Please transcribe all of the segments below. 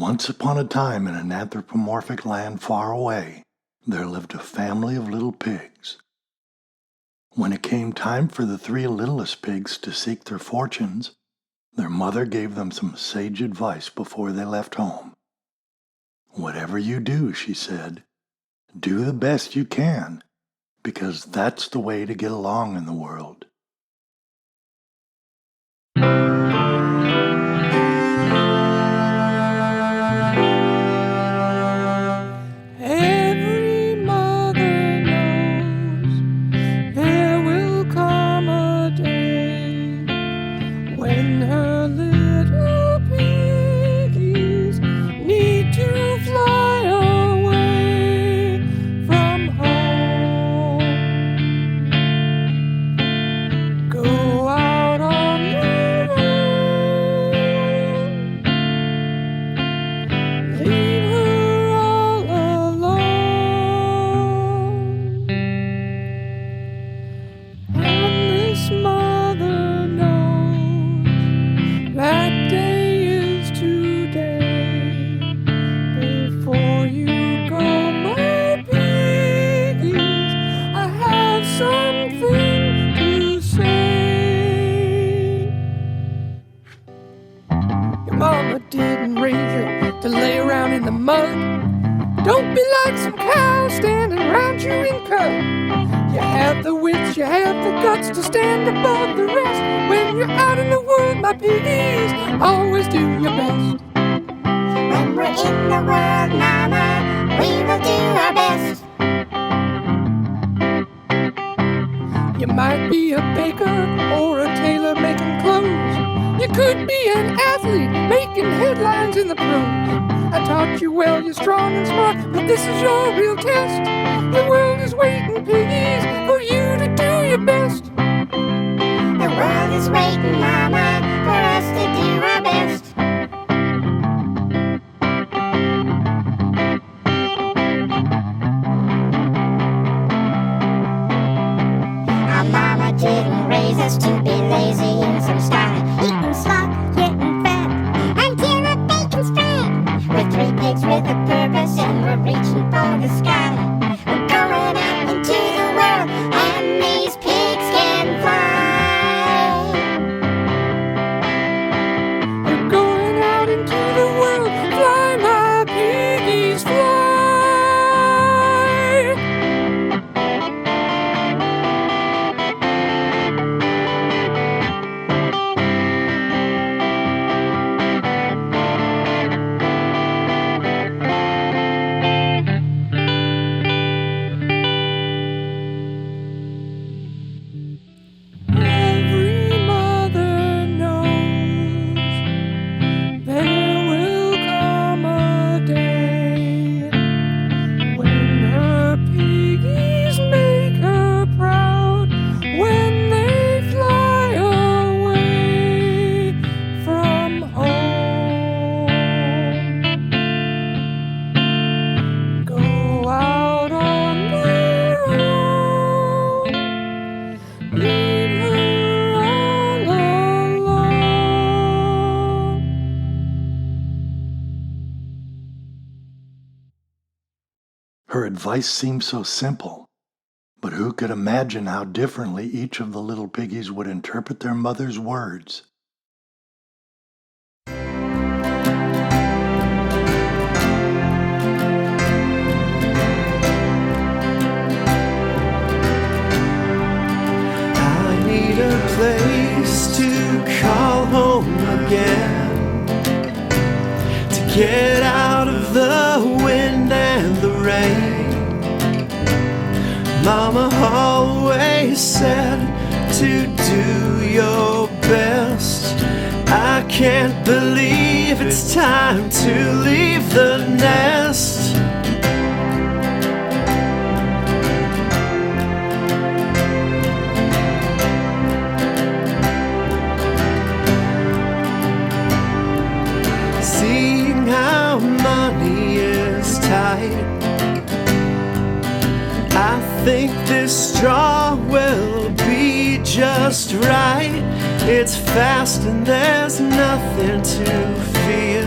Once upon a time in an anthropomorphic land far away, there lived a family of little pigs. When it came time for the three littlest pigs to seek their fortunes, their mother gave them some sage advice before they left home. "Whatever you do," she said, "do the best you can, because that's the way to get along in the world." Every mother knows there will come a day when her little piggies need to fly away from home. Go out on their own. Leave her all alone. And this mother knows that day is today. Before you go, my piggies, I have something to say. Your mama didn't raise you to lay around in the mud. Don't be like some cows standing around you in cut. You have the wits, you have the guts to stand above the rest. When you're out in the world, my piggies, always do your best. When we're in the world, Mama, we will do our best. You might be a baker or a tailor making clothes. You could be an athlete making headlines in the pros. I taught you well, you're strong and smart, but this is your real test. The world is waiting, piggies, for you to do your best. The world is waiting, Mama, for us to do our best. Our mama didn't raise us to be lazy in some sty, eating slop, getting fat, until the bacon's fat. We're three pigs with a purpose and we're reaching for the sky. We're going out into the world and these pigs can fly. You're going out into the world, fly, my piggies, fly. Every mother knows there will come a day when her piggies make her proud, when they fly away from home. Go out on their own. Leave her all alone. Her advice seemed so simple, but who could imagine how differently each of the little piggies would interpret their mother's words? I need a place to call home again, to get out of the wind and the rain. Mama always said to do your best. I can't believe it's time to leave the nest. Seeing how money is tight, I think this straw will be just right. It's fast and there's nothing to fear.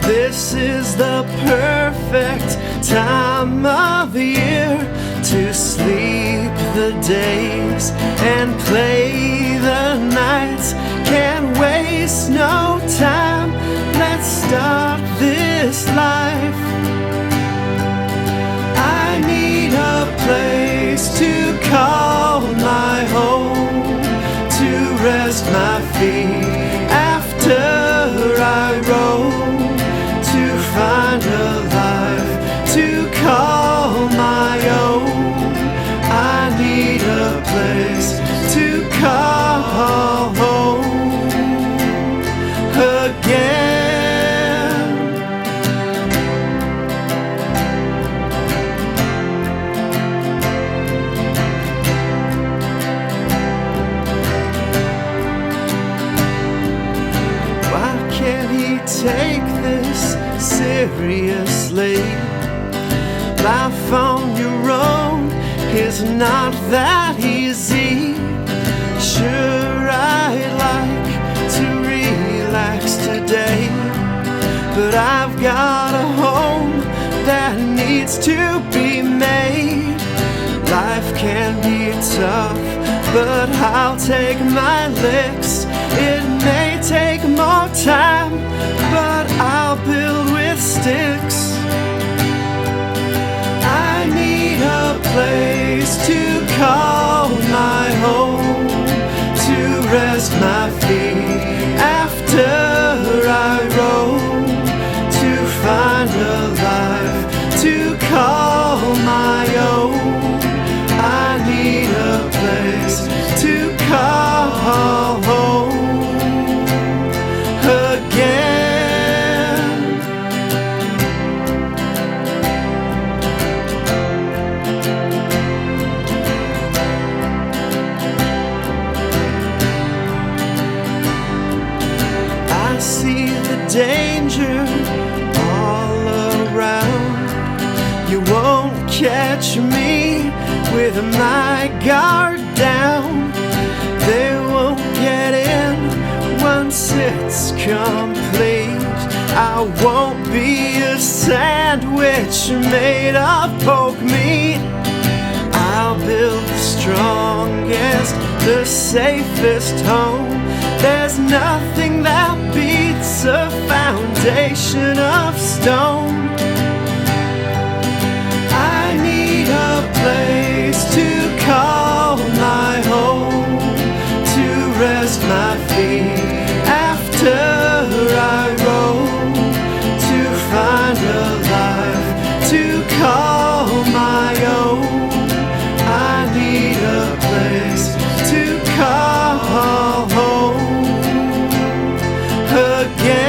This is the perfect time of year to sleep the days and play the nights. Can't waste no time, let's start this life. I need a place to call my home, to rest my feet after I roam, to find a life to call my own. I need a place to call home again. Why can't he take this seriously? Life on your own is not that easy. Sure, I'd like to relax today, but I've got a home that needs to be made. Life can be tough, but I'll take my licks. It may take more time, but I'll build with sticks. I need a place to call my home, to rest my feet after I roam, to find a life to call my own. I need a place to call home again. I see the danger all around. You won't catch me with my guard down. They won't get in once it's complete. I won't be a sandwich made of pork meat. I'll build the strongest, the safest home. There's nothing that beats a foundation of stone. I need a place to call my home, to rest my feet after I roam, to find a life to call my own. I need a place to call home again.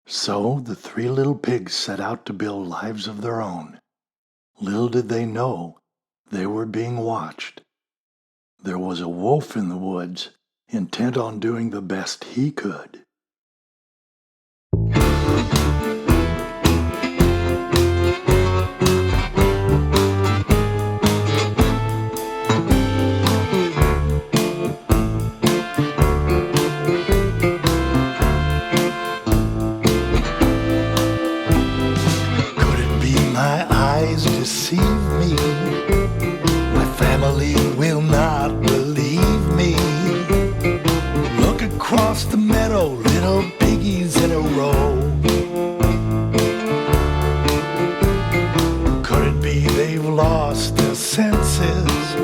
So the three little pigs set out to build lives of their own. Little did they know they were being watched. There was a wolf in the woods, intent on doing the best he could. Could it be my eyes deceive me? My family will not believe me. Look across the meadow, little piggies in a row. Could it be they've lost their senses?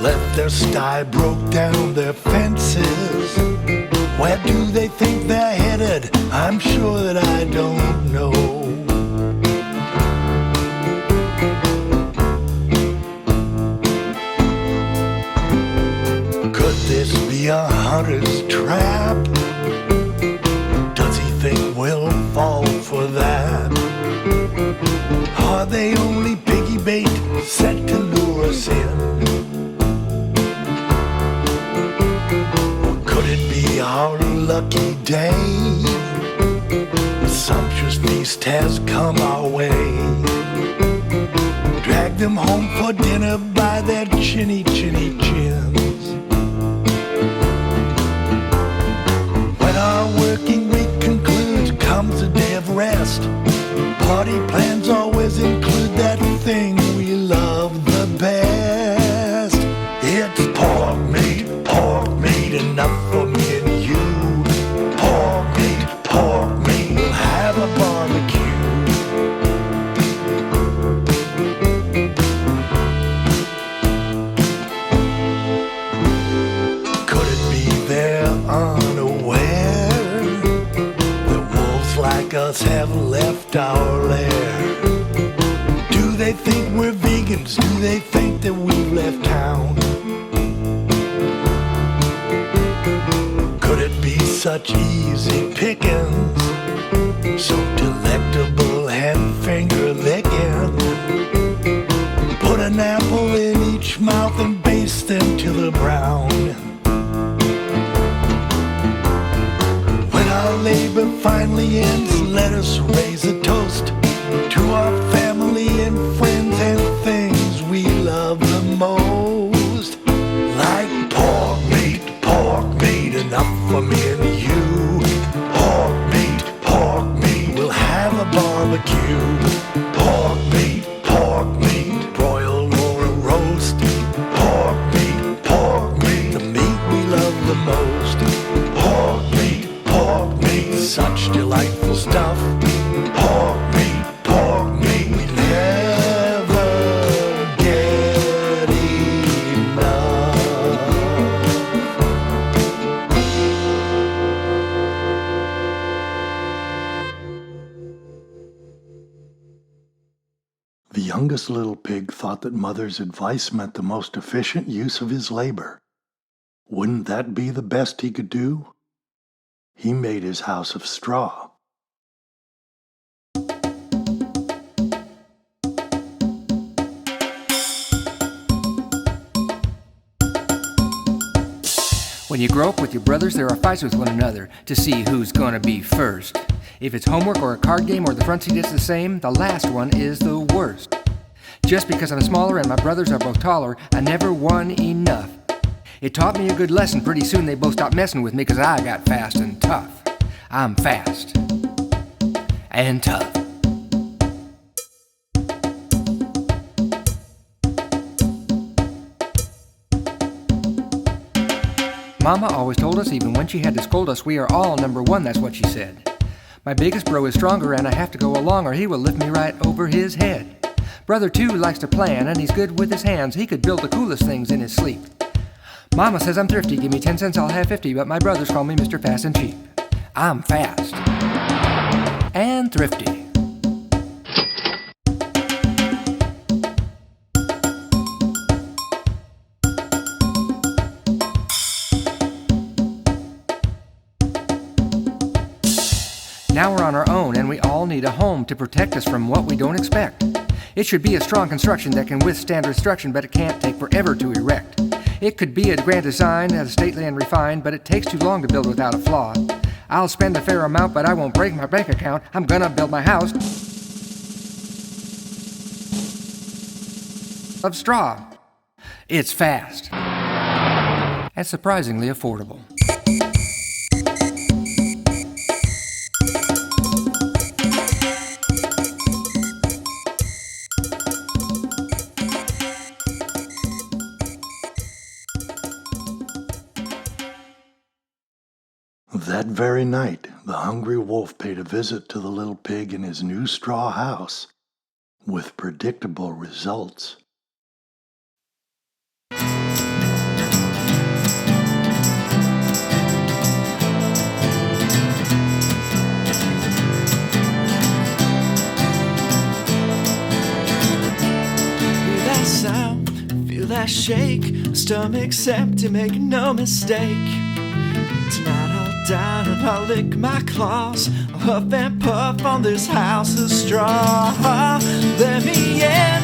Left their sty, broke down their fences. Where do they think they're headed? I'm sure that I don't know. Could this be a hunter's trap? Does he think we'll fall for that? Are they only piggy bait set to lure us in? Or lucky day. A sumptuous feast has come our way. Drag them home for dinner by their chinny-chin-chins. When our working week concludes, comes a day of rest. Party plans always include that thing we love the best. It's pork meat, enough for me and you. Pork meat, we'll have a barbecue. Could it be they're unaware that wolves like us have left our lair? Do they think we're vegans? Do they think that we've left town? Could it be such easy pickings, so delectable and finger licking? Put an apple in each mouth and baste them till they're brown. When our labor finally ends, let us raise a toast to our family and friends and things we love the most. Like pork meat, enough for me and you. Pork meat, we'll have a barbecue. Pork meat, broiled or a roast. Pork meat, the meat we love the most. Pork meat, such delightful stuff. Pork meat, we never get enough. The youngest little pig thought that Mother's advice meant the most efficient use of his labor. Wouldn't that be the best he could do? He made his house of straw. When you grow up with your brothers, there are fights with one another to see who's gonna be first. If it's homework or a card game or the front seat is the same, the last one is the worst. Just because I'm smaller and my brothers are both taller, I never won enough. It taught me a good lesson. Pretty soon they both stopped messing with me because I got fast and tough. I'm fast and tough. Mama always told us, even when she had to scold us, we are all number one, that's what she said. My biggest bro is stronger and I have to go along or he will lift me right over his head. Brother 2 likes to plan and he's good with his hands. He could build the coolest things in his sleep. Mama says I'm thrifty, give me 10 cents, I'll have 50, but my brothers call me Mr. Fast and Cheap. I'm fast and thrifty. Now we're on our own and we all need a home to protect us from what we don't expect. It should be a strong construction that can withstand destruction, but it can't take forever to erect. It could be a grand design, as stately and refined, but it takes too long to build without a flaw. I'll spend a fair amount, but I won't break my bank account. I'm gonna build my house of straw. It's fast and surprisingly affordable. That very night, the hungry wolf paid a visit to the little pig in his new straw house, with predictable results. Hear that sound, feel that shake, stomach's empty, make no mistake. Tonight I'll down and I'll lick my claws, I'll huff and puff on this house of straw. Let me in,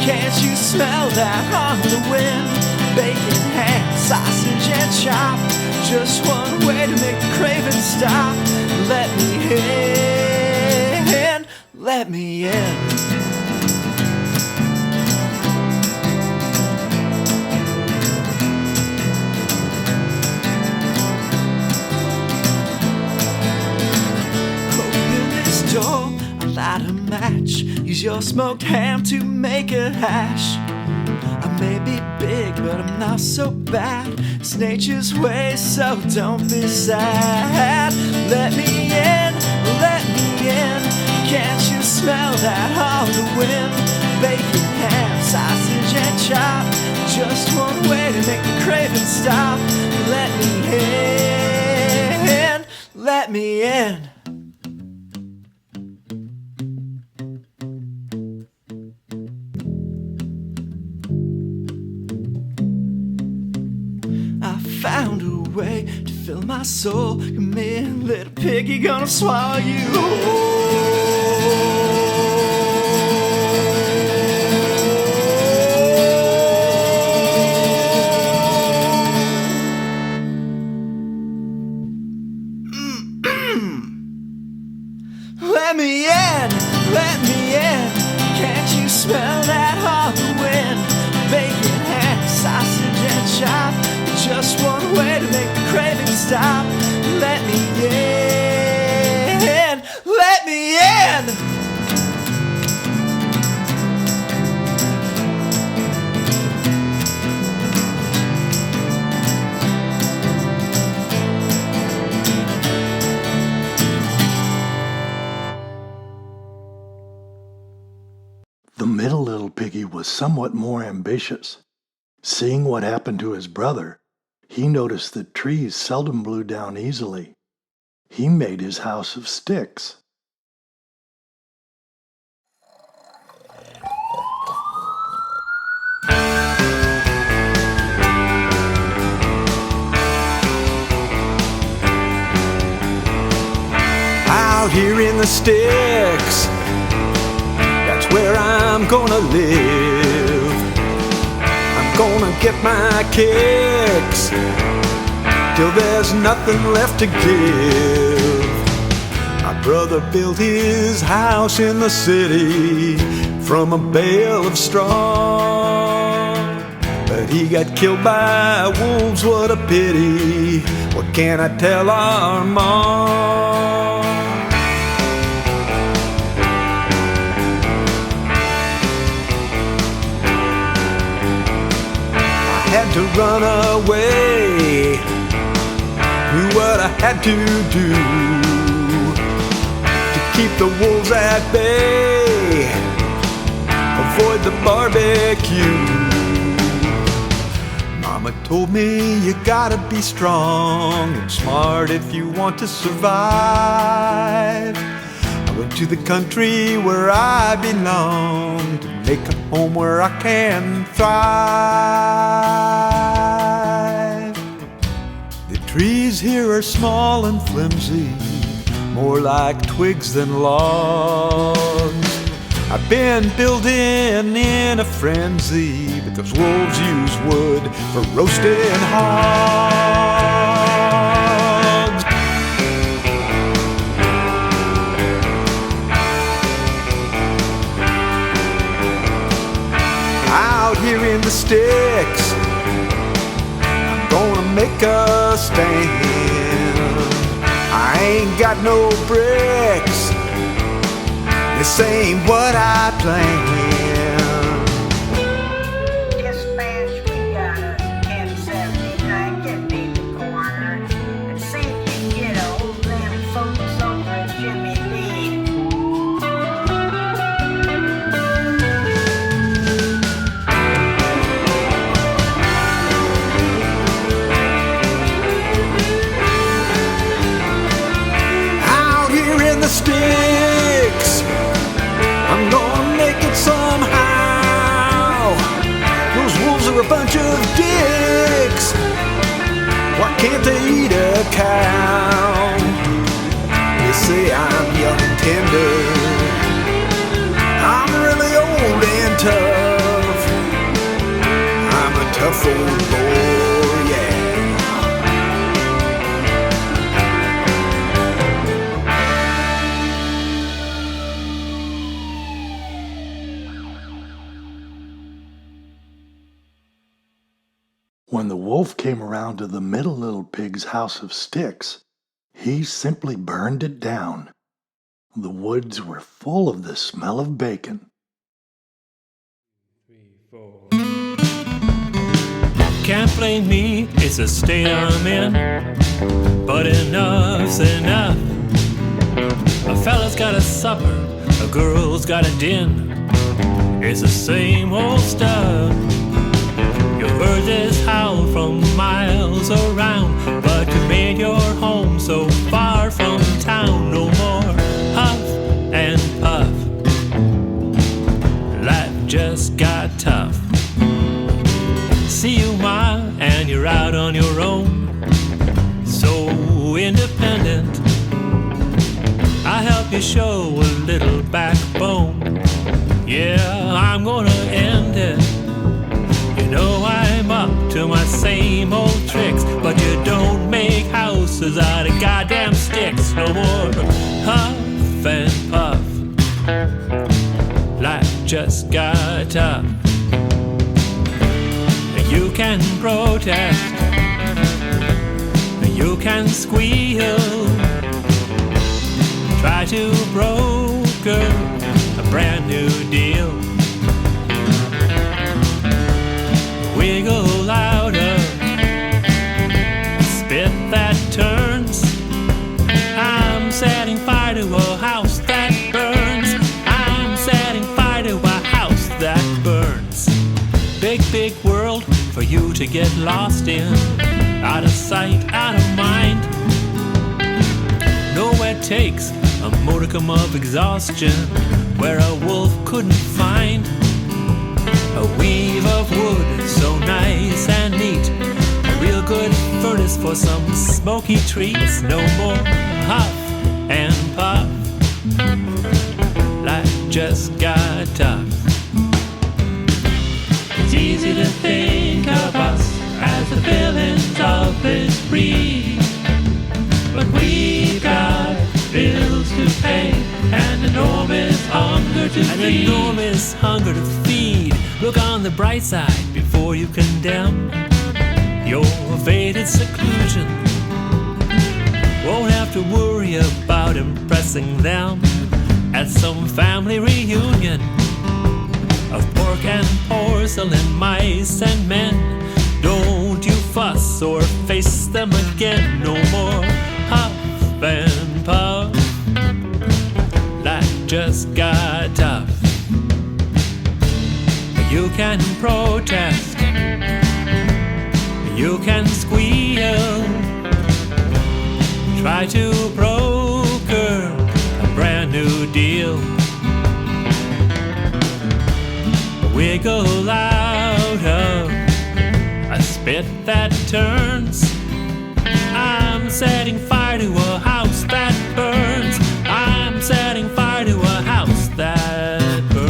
can't you smell that on the wind? Bacon, ham, sausage and chop, Just one way to make the craving stop. Let me in, let me in. Open this door, I light a match. Use your smoked ham to make a hash. I may be big, but I'm not so bad. It's nature's way, so don't be sad. Let me in, let me in. Can't you smell that on the wind? Bacon, ham, sausage, and chop. Just one way to make the craving stop. Let me in, let me in. Found a way to fill my soul. Come in, little piggy, gonna swallow you whole. Let me in, let me in. Can't you smell that on the wind? Bacon, ham, sausage, and chop. Just one way to make the craving stop. Let me in, let me in. The middle little piggy was somewhat more ambitious. Seeing what happened to his brother, he noticed that trees seldom blew down easily. He made his house of sticks. Out here in the sticks, that's where I'm gonna live. Gonna get my kicks till there's nothing left to give. My brother built his house in the city from a bale of straw, but he got killed by wolves, what a pity. What can I tell our mom? Had to run away, knew what I had to do to keep the wolves at bay, avoid the barbecue. Mama told me you gotta be strong and smart if you want to survive. I went to the country where I belong to make a home where I can thrive. The trees here are small and flimsy, more like twigs than logs. I've been building in a frenzy, but those wolves use wood for roasting hogs. Out here in the sticks, I'm gonna make a stand. I ain't got no bricks, this ain't what I planned. Dispatch, we got a 1079, get me the corner and see if you can get old them folks over at Jimmy D. Out here in the sticks, I'm gonna make it somehow. Those wolves are a bunch of dicks. Why can't they eat a cow? They say I'm young and tender, I'm really old and tough. I'm a tough old boy, yeah. When the wolf came around to the middle little pig's house of sticks, he simply burned it down. The woods were full of the smell of bacon. 3, 4. Can't blame me, it's a state I'm in, but enough's enough. A fella's got a supper, a girl's got a din. It's the same old stuff. You heard this howl from miles around, but you made your home so far from town. No more huff and puff. Life just got tough. See you, Ma, and you're out on your own, so independent. I help you show a little backbone. Yeah, I'm gonna end it. You know I'm up to my same old tricks, but you don't make houses out of goddamn sticks. No more huff and puff. Life just got tough. You can protest, you can squeal, try to broker a brand new deal. Wiggle louder, spit that turns. I'm setting fire to a house that burns. I'm setting fire to a house that burns. Big, big world for you to get lost in. Out of sight, out of mind. Nowhere takes a modicum of exhaustion where a wolf couldn't find a weave of wood so nice and neat. A real good furnace for some smoky treats. No more huff and puff. Life just got tough. It's easy to think of us as the villains of this breed, but we've got bills to pay and enormous hunger to feed. Enormous hunger to feed. Look on the bright side before you condemn your evaded seclusion. Won't have to worry about impressing them at some family reunion of pork and porcelain, mice and men. Don't you fuss or face them again. No more huff and puff. Life just got tough. You can protest, you can squeal, try to broker a brand new deal. Wiggle louder, a spit that turns. I'm setting fire to a house that burns. I'm setting fire to a house that burns.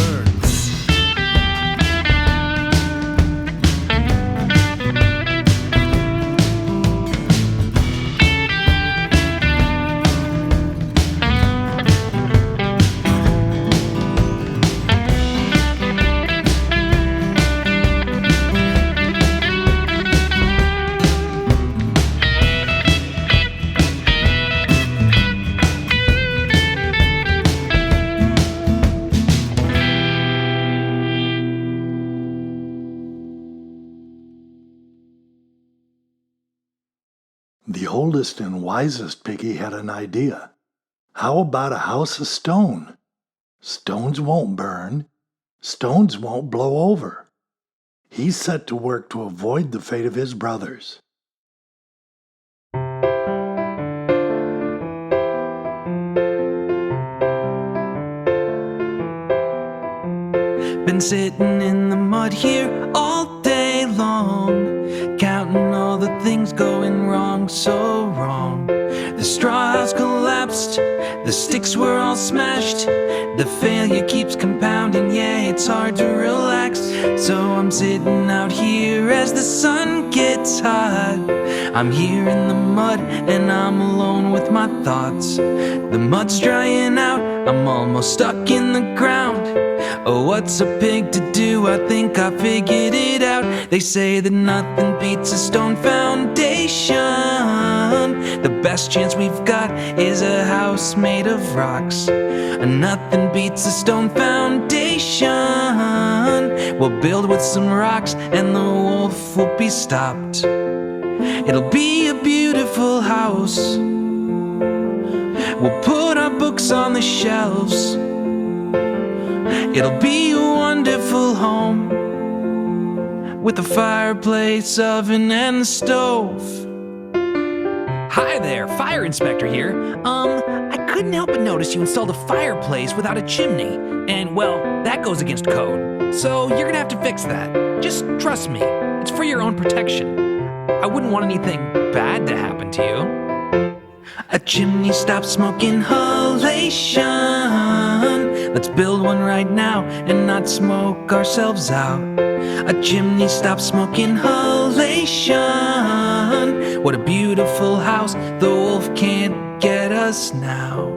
The oldest and wisest piggy had an idea. How about a house of stone? Stones won't burn. Stones won't blow over. He set to work to avoid the fate of his brothers. Been sitting in the mud here all day long, counting all the things going wrong, so wrong. The straw house collapsed, the sticks were all smashed, the failure keeps compounding, yeah, it's hard to relax. So I'm sitting out here as the sun gets hot. I'm here in the mud and I'm alone with my thoughts. The mud's drying out, I'm almost stuck in the ground. Oh, what's a pig to do? I think I figured it out. They say that nothing beats a stone foundation. The best chance we've got is a house made of rocks. And nothing beats a stone foundation. We'll build with some rocks and the wolf will be stopped. It'll be a beautiful house. We'll put our books on the shelves. It'll be a wonderful home with a fireplace, oven, and a stove. Hi there, fire inspector here. I couldn't help but notice you installed a fireplace without a chimney. And well, that goes against code. So you're gonna have to fix that. Just trust me, it's for your own protection. I wouldn't want anything bad to happen to you. A chimney stops smoke inhalation. Let's build one right now and not smoke ourselves out. A chimney stops smoke inhalation. What a beautiful house, the wolf can't get us now.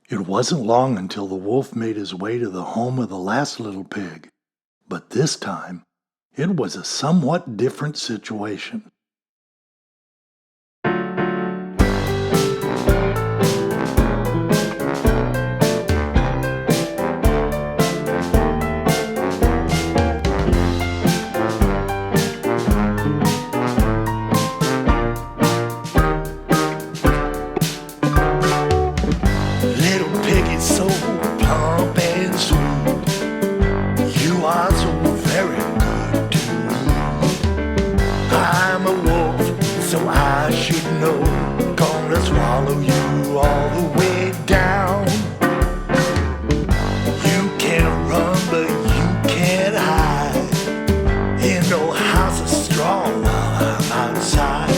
It wasn't long until the wolf made his way to the home of the last little pig. But this time, it was a somewhat different situation. Little piggy, so plump and sweet. You are so very good to me. I'm a wolf, so I should know. Gonna swallow you all the way down. You can't run, but you can't hide. In no house of straw while I'm outside.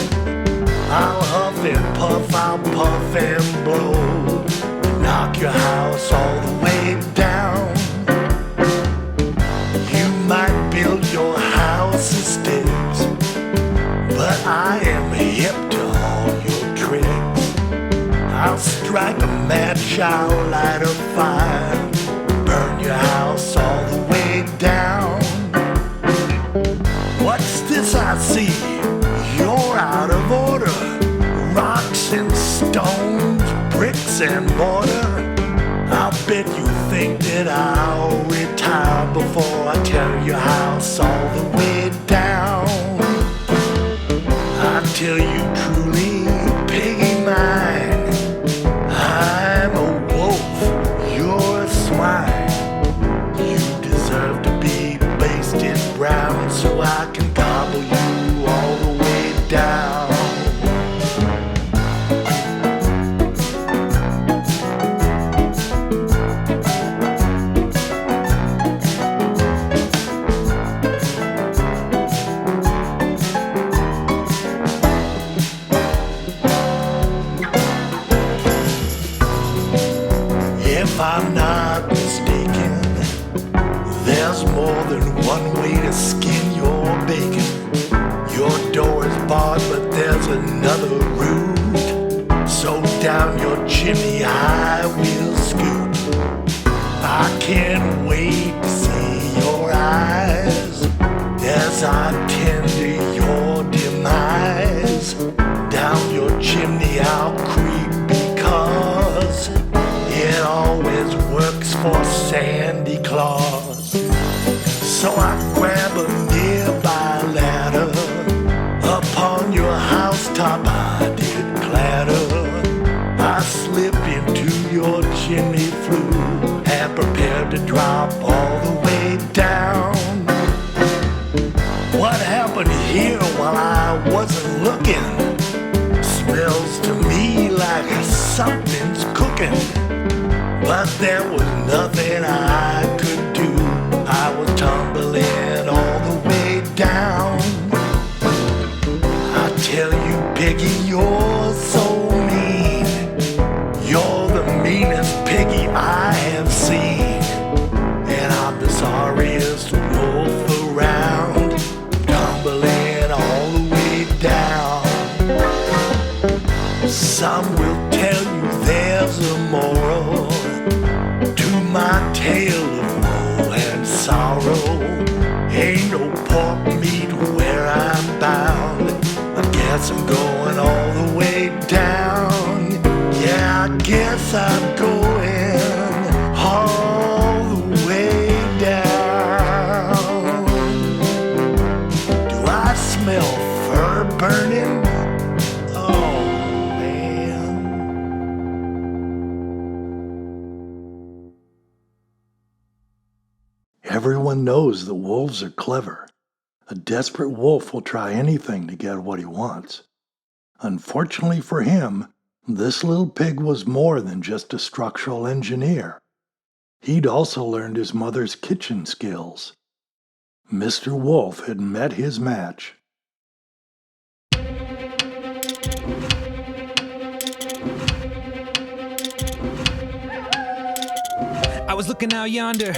I'll huff and puff, I'll puff and blow. Knock your house all the way down. You might build your house of sticks, but I am hip to all your tricks. I'll strike a match, I'll light a fire, burn your house all the way down. What's this I see? You're out of order. Rocks and stones, bricks and mortar. I'll bet you think that I'll retire before I tear your house all the way down. I tell you truly, piggy mine, I'm a wolf, you're a swine. You deserve to be basted brown so I can gobble you all the way down. If I'm not mistaken, there's more than one way to skin your bacon. Your door is barred, but there's another route. So down your chimney I will scoot. I can't wait to see your eyes as I tender your demise. Down your chimney I'll creep because it always works for Sandy Claus. So I grab a nearby ladder. Upon your housetop I did clatter. I slip into your chimney flue and prepare to drop all the way down. What happened here while I wasn't looking? Smells to me like something's cooking. But there was nothing I could do. I was tumbling all the way down. I tell you, piggy, you're so mean. You're the meanest piggy I have seen. And I'm the sorriest wolf around, tumbling all the way down. Some will tell you there's a walk me to where I'm bound. I guess I'm going all the way down. Yeah, I guess I'm going all the way down. Do I smell fur burning? Oh, man. Everyone knows that wolves are clever. A desperate wolf will try anything to get what he wants. Unfortunately for him, this little pig was more than just a structural engineer. He'd also learned his mother's kitchen skills. Mr. Wolf had met his match. I was looking out yonder,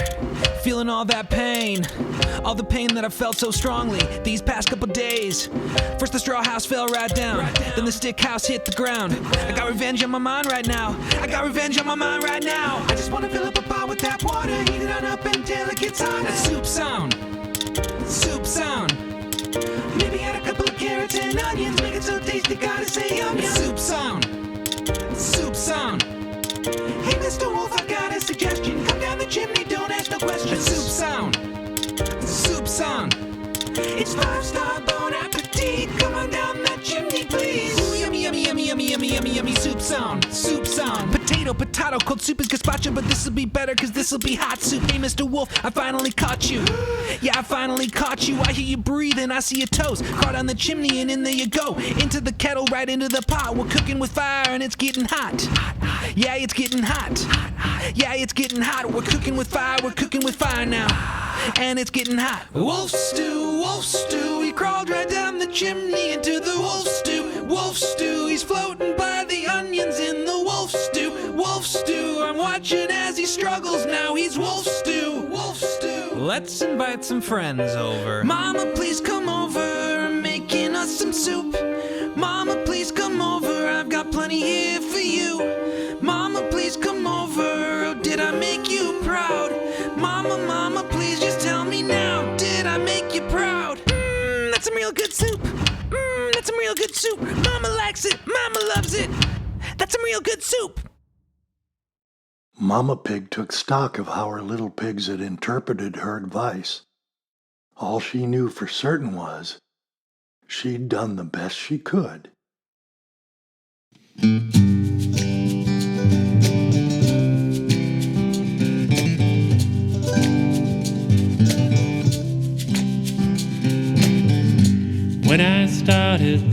feeling all that pain. All the pain that I felt so strongly these past couple days. First the straw house fell right down, then the stick house hit the ground. I got revenge on my mind right now. I got revenge on my mind right now. I just wanna fill up a pot with tap water, heat it on up until it gets hot. That soup sound, soup sound. Maybe add a couple of carrots and onions, make it so tasty, gotta say yum yum. Soup sound, soup sound. Hey Mr. Wolf, I got a suggestion. Come down the chimney, don't ask no questions. Soup sound, soup sound. It's 5-star Bon Appetit. Come on down that chimney, please. Ooh, yummy, yummy, yummy, yummy, yummy, yummy, yummy. Soup sound, soup sound. Potato, potato, cold soup is gazpacho, but this'll be better, cause this'll be hot soup. Hey Mr. Wolf, I finally caught you. Yeah, I finally caught you. I hear you breathing, I see your toes caught on the chimney, and in there you go. Into the kettle, right into the pot. We're cooking with fire and it's getting hot. Yeah, it's getting hot. Yeah, it's getting hot. We're cooking with fire now. And it's getting hot. Wolf stew, he crawled right down the chimney into the wolf stew, he's floating by the onions in the wolf stew, I'm watching as he struggles now, he's wolf stew. Let's invite some friends over. Mama, please come over, I'm making us some soup. Mama, please come over, I've got plenty here for you. Mama, please come over, oh, did I make you proud? Mama, please just tell me now, did I make you proud? That's some real good soup. That's some real good soup. Mama likes it, Mama loves it. That's some real good soup. Mama Pig took stock of how her little pigs had interpreted her advice. All she knew for certain was she'd done the best she could. When I started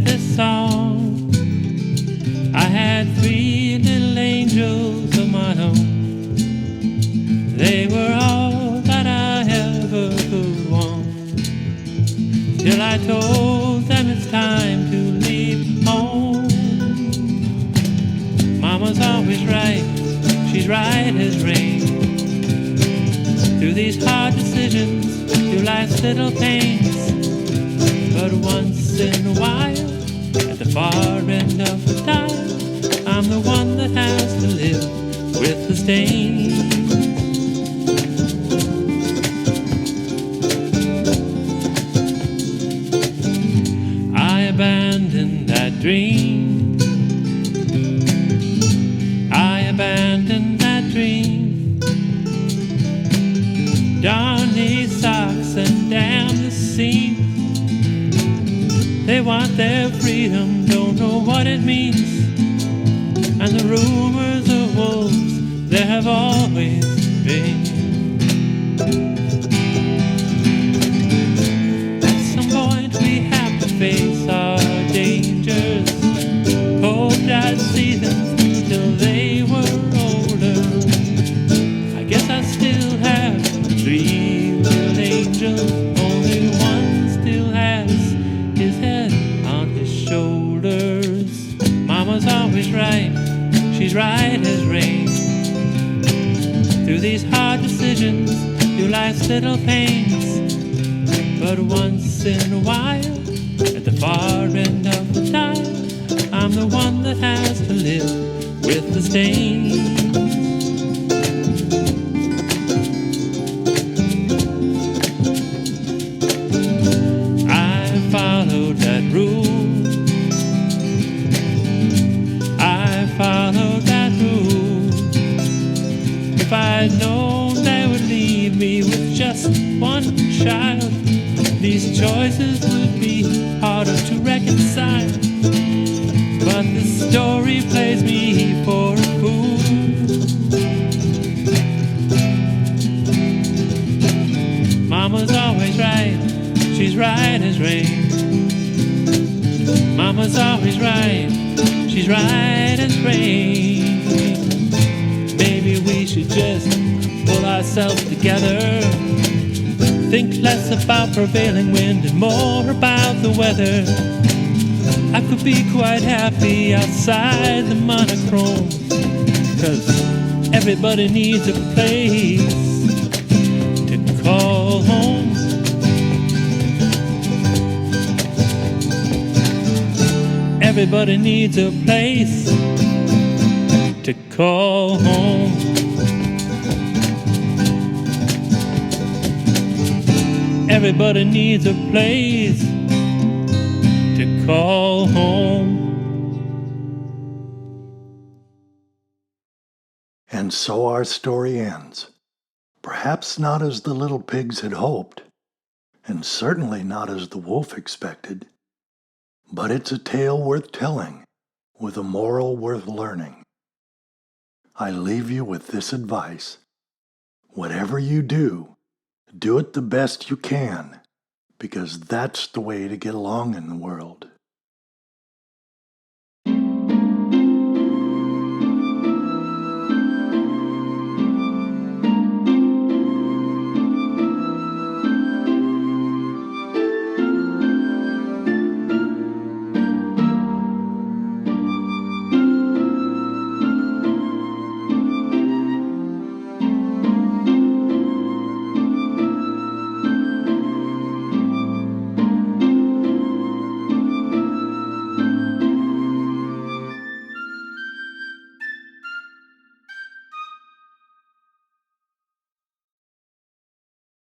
this song, I had 3 little angels of my own. They were all that I ever could want, till I told them it's time to leave home. Mama's always right, she's right as rain. Through these hard decisions, through life's little pains. But once in a while, at the far end of the dial, I'm the one that has to live with the stain. I abandoned that dream. I abandoned that dream. Darn these socks and damn the seam. They want their freedom, don't know what it means. And the rumors of wolves, there have always been. At some point we have to face our dangers. Hoped I'd see them through till they were older. I guess I still have 3 little angels. Only one still has his head on his shoulders. Mama's always right, she's right as rain. Through these hard decisions, through life's little pains. But once in a while, at the far end of the dial, I'm the one that has to live with the stain. Mama's always right. She's right as rain. Maybe we should just pull ourselves together. Think less about prevailing wind and more about the weather. I could be quite happy outside the monochrome, 'cause everybody needs a place to call home. Everybody needs a place to call home. Everybody needs a place to call home. And so our story ends. Perhaps not as the little pigs had hoped, and certainly not as the wolf expected. But it's a tale worth telling, with a moral worth learning. I leave you with this advice. Whatever you do it the best you can, because that's the way to get along in the world.